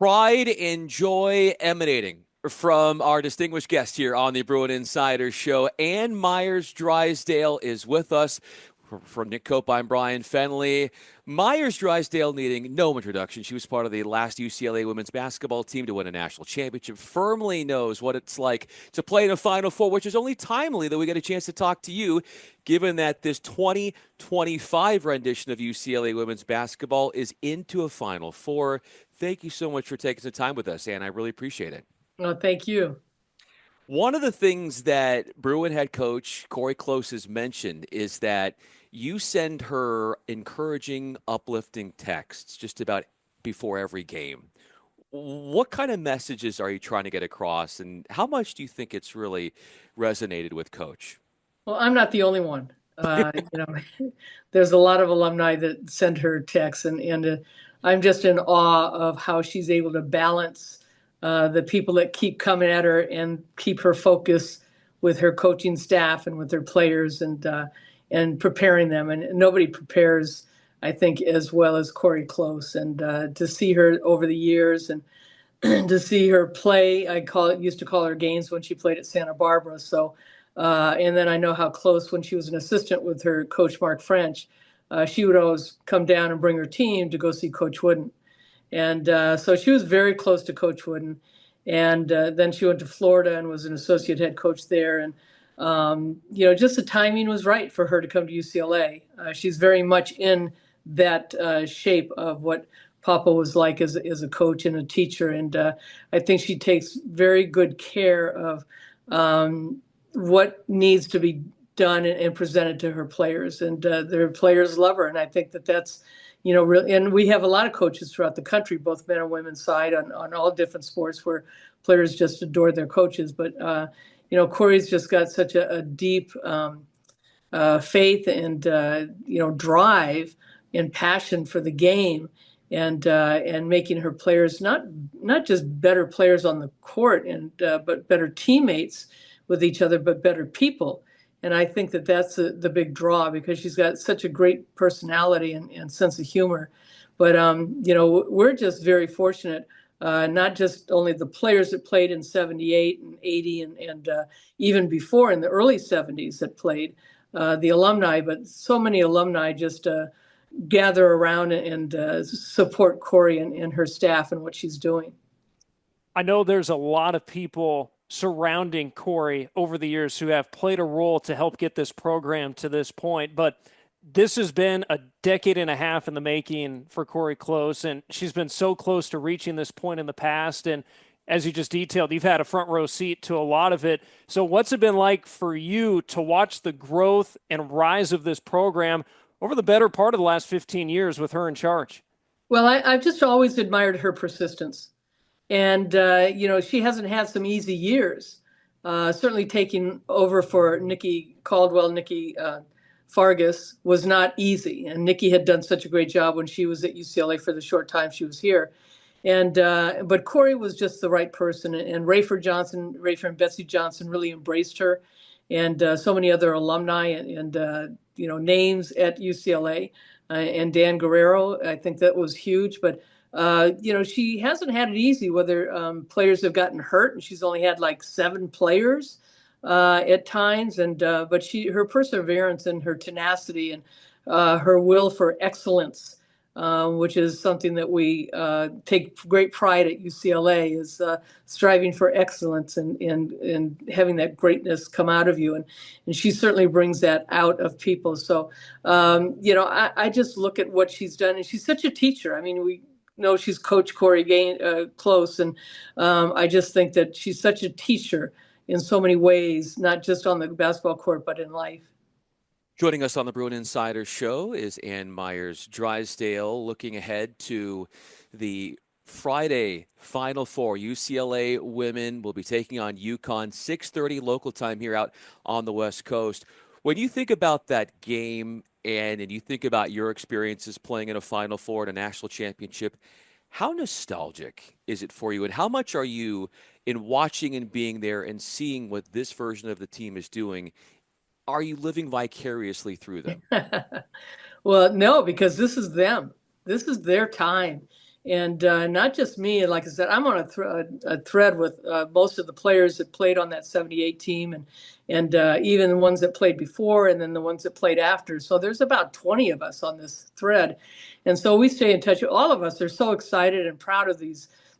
Pride and joy emanating from our distinguished guest here on the Bruin Insider Show. Ann Meyers Drysdale is with us. From Nick Cope, I'm Brian Fenley. Myers Drysdale needing no introduction. She was part of the last UCLA women's basketball team to win a national championship. Firmly knows what it's like to play in a Final Four, which is only timely that we get a chance to talk to you, given that this 2025 rendition of UCLA women's basketball is into a Final Four. Thank you so much for taking some time with us, Ann. I really appreciate it. Oh, thank you. One of the things that Bruin head coach Corey Close has mentioned is that you send her encouraging, uplifting texts just about before every game. What kind of messages are you trying to get across, and how much do you think it's really resonated with Coach? Well, I'm not the only one. There's a lot of alumni that send her texts, and I'm just in awe of how she's able to balance the people that keep coming at her and keep her focus with her coaching staff and with her players and preparing them. And nobody prepares, I think, as well as Corey Close. And to see her over the years and to see her play, used to call her games when she played at Santa Barbara. So. And then I know how close when she was an assistant with her coach, Mark French, she would always come down and bring her team to go see Coach Wooden. And so she was very close to Coach Wooden. And then she went to Florida and was an associate head coach there. And, just the timing was right for her to come to UCLA. She's very much in that shape of what Papa was like as a coach and a teacher. And I think she takes very good care of what needs to be done and presented to her players, and their players love her. And I think that's, really, and we have a lot of coaches throughout the country, both men and women's side on all different sports where players just adore their coaches. But, Corey's just got such a deep faith and, drive and passion for the game and making her players not just better players on the court but better teammates with each other, but better people. And I think that's the big draw because she's got such a great personality and sense of humor. But, we're just very fortunate, not just only the players that played in 78 and 80 and even before in the early 70s that played, the alumni, but so many alumni just gather around and support Corey and her staff and what she's doing. I know there's a lot of people surrounding Corey over the years who have played a role to help get this program to this point, but this has been a decade and a half in the making for Corey Close, and she's been so close to reaching this point in the past. And as you just detailed, you've had a front row seat to a lot of it. So what's it been like for you to watch the growth and rise of this program over the better part of the last 15 years with her in charge? Well, I've just always admired her persistence. And, she hasn't had some easy years. Certainly taking over for Nikki Fargas was not easy. And Nikki had done such a great job when she was at UCLA for the short time she was here. And but Corey was just the right person. And Rayford and Betsy Johnson really embraced her. And so many other alumni and names at UCLA. And Dan Guerrero, I think that was huge. But she hasn't had it easy, whether players have gotten hurt, and she's only had like 7 players at times. And but her perseverance and her tenacity and her will for excellence, which is something that we take great pride at UCLA, is striving for excellence and having that greatness come out of you. And she certainly brings that out of people. So, I just look at what she's done, and she's such a teacher. I mean, we know she's Coach Corey Close, and I just think that she's such a teacher in so many ways, not just on the basketball court, but in life. Joining us on the Bruin Insider Show is Ann Meyers Drysdale, looking ahead to the Friday Final Four. UCLA women will be taking on UConn, 6:30 local time here out on the West Coast. When you think about that game, and you think about your experiences playing in a Final Four and a national championship, how nostalgic is it for you? And how much are you, in watching and being there and seeing what this version of the team is doing, are you living vicariously through them? Well, no, because this is them. This is their time. And not just me. Like I said, I'm on a thread with most of the players that played on that 78 team, and even the ones that played before, and then the ones that played after. So there's about 20 of us on this thread. And so we stay in touch. All of us are so excited and proud of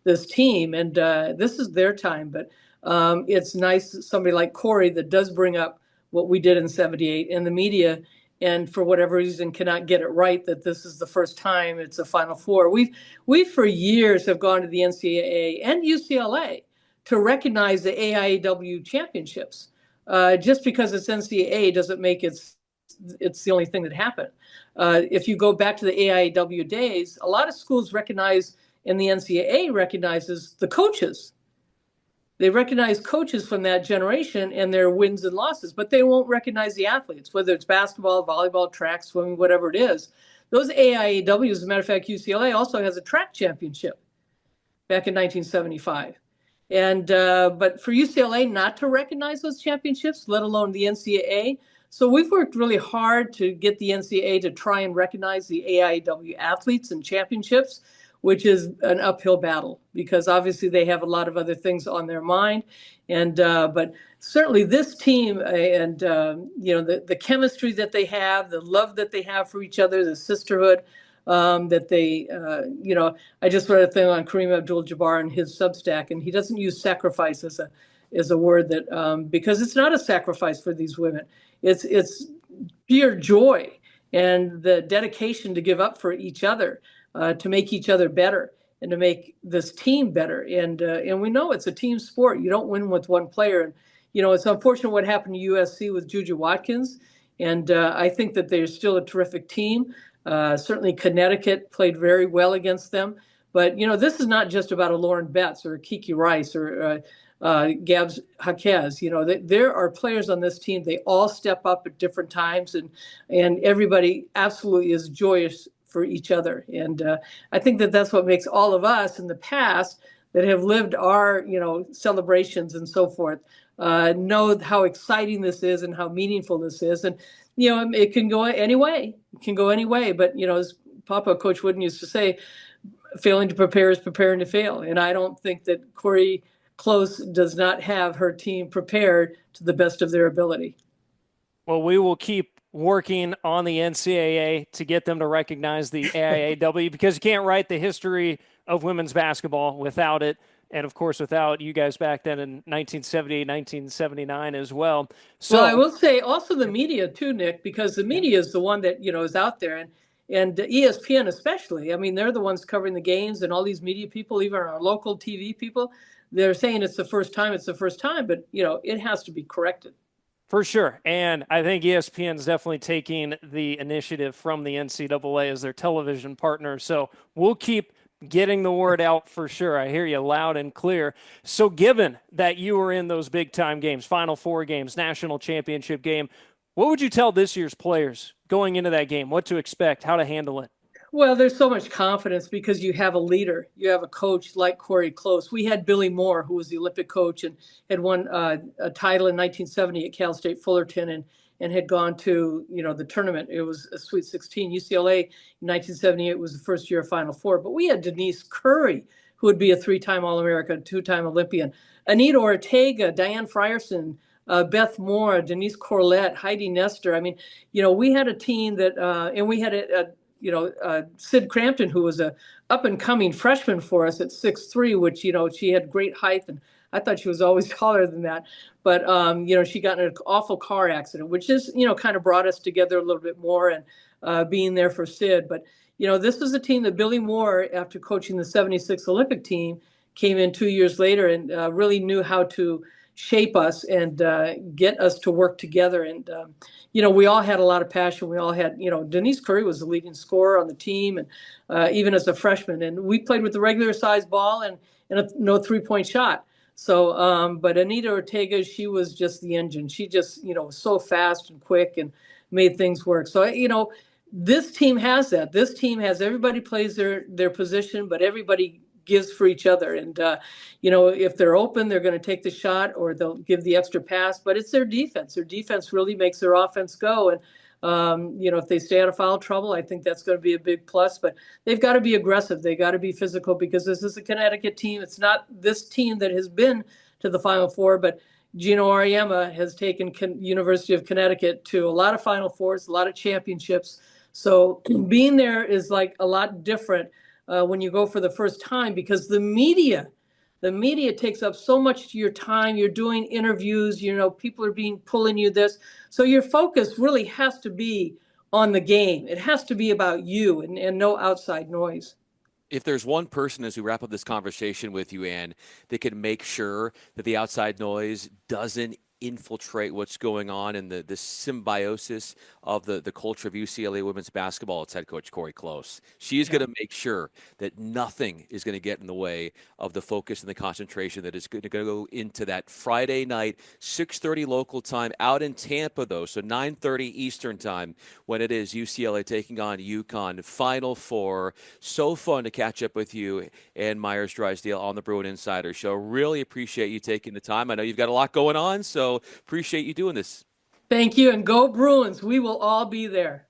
this team. And this is their time. But it's nice that somebody like Corey that does bring up what we did in 78, and the media, and for whatever reason cannot get it right that this is the first time it's a Final Four. We for years have gone to the NCAA and UCLA to recognize the AIAW championships. Just because it's NCAA doesn't make it's the only thing that happened. If you go back to the AIAW days, a lot of schools recognize, and the NCAA recognizes the coaches. They recognize coaches from that generation and their wins and losses, but they won't recognize the athletes, whether it's basketball, volleyball, track, swimming, whatever it is. Those AIAWs, as a matter of fact, UCLA also has a track championship back in 1975. And but for UCLA not to recognize those championships, let alone the NCAA. So we've worked really hard to get the NCAA to try and recognize the AIAW athletes and championships, which is an uphill battle because obviously they have a lot of other things on their mind. And but certainly this team and the chemistry that they have, the love that they have for each other, the sisterhood that they I just read a thing on Kareem Abdul-Jabbar and his Substack, and he doesn't use sacrifice as a word that because it's not a sacrifice for these women. It's pure joy and the dedication to give up for each other. To make each other better and to make this team better. And we know it's a team sport. You don't win with one player. And, it's unfortunate what happened to USC with Juju Watkins. And I think that they're still a terrific team. Certainly Connecticut played very well against them. But, this is not just about a Lauren Betts or a Kiki Rice or Gabs Jaquez. There are players on this team. They all step up at different times. And everybody absolutely is joyous for each other. And I think that that's what makes all of us in the past that have lived our, celebrations and so forth, know how exciting this is and how meaningful this is. And, it can go any way. It can go any way. But, as Papa, Coach Wooden used to say, failing to prepare is preparing to fail. And I don't think that Corey Close does not have her team prepared to the best of their ability. Well, we will keep working on the NCAA to get them to recognize the AIAW because you can't write the history of women's basketball without it. And, of course, without you guys back then in 1978, 1979 as well. So I will say also the media too, Nick, because the media is the one that, is out there. And ESPN especially. I mean, they're the ones covering the games, and all these media people, even our local TV people, they're saying it's the first time. But, it has to be corrected. For sure. And I think ESPN is definitely taking the initiative from the NCAA as their television partner. So we'll keep getting the word out for sure. I hear you loud and clear. So given that you were in those big time games, Final Four games, national championship game, what would you tell this year's players going into that game? What to expect, how to handle it? Well, there's so much confidence because you have a leader. You have a coach like Corey Close. We had Billy Moore, who was the Olympic coach and had won a title in 1970 at Cal State Fullerton and had gone to, the tournament. It was a Sweet 16. UCLA in 1978 was the first year of Final Four. But we had Denise Curry, who would be a 3-time All-America, 2-time Olympian. Anita Ortega, Diane Frierson, Beth Moore, Denise Corlett, Heidi Nestor. I mean, we had a team that, and we had Sid Crampton, who was a up-and-coming freshman for us at 6'3", which, she had great height, and I thought she was always taller than that. But, she got in an awful car accident, which is, kind of brought us together a little bit more and being there for Sid. But, this was a team that Billy Moore, after coaching the 76 Olympic team, came in 2 years later and really knew how to shape us and get us to work together. And, we all had a lot of passion. We all had, Denise Curry was the leading scorer on the team, and even as a freshman. And we played with the regular size ball and no 3-point shot. So, but Anita Ortega, she was just the engine. She just, was so fast and quick and made things work. So, this team has that. This team has everybody plays their position, but everybody gives for each other. And, if they're open, they're going to take the shot or they'll give the extra pass, but it's their defense. Their defense really makes their offense go. If they stay out of foul trouble, I think that's going to be a big plus. But they've got to be aggressive. They got to be physical because this is a Connecticut team. It's not this team that has been to the Final Four, but Gino Auriemma has taken University of Connecticut to a lot of Final Fours, a lot of championships. So being there is like a lot different when you go for the first time because the media takes up so much of your time. You're doing interviews, people are pulling you this. So your focus really has to be on the game. It has to be about you and no outside noise. If there's one person as we wrap up this conversation with you, Ann, that can make sure that the outside noise doesn't infiltrate what's going on in the symbiosis of the culture of UCLA women's basketball, it's head coach Corey Close. She's going to make sure that nothing is going to get in the way of the focus and the concentration that is going to go into that Friday night, 6:30 local time out in Tampa, though, so 9:30 Eastern time when it is UCLA taking on UConn. Final Four. So fun to catch up with you, Ann Meyers Drysdale, on the Bruin Insider Show. Really appreciate you taking the time. I know you've got a lot going on, so appreciate you doing this. Thank you, and go Bruins. We will all be there.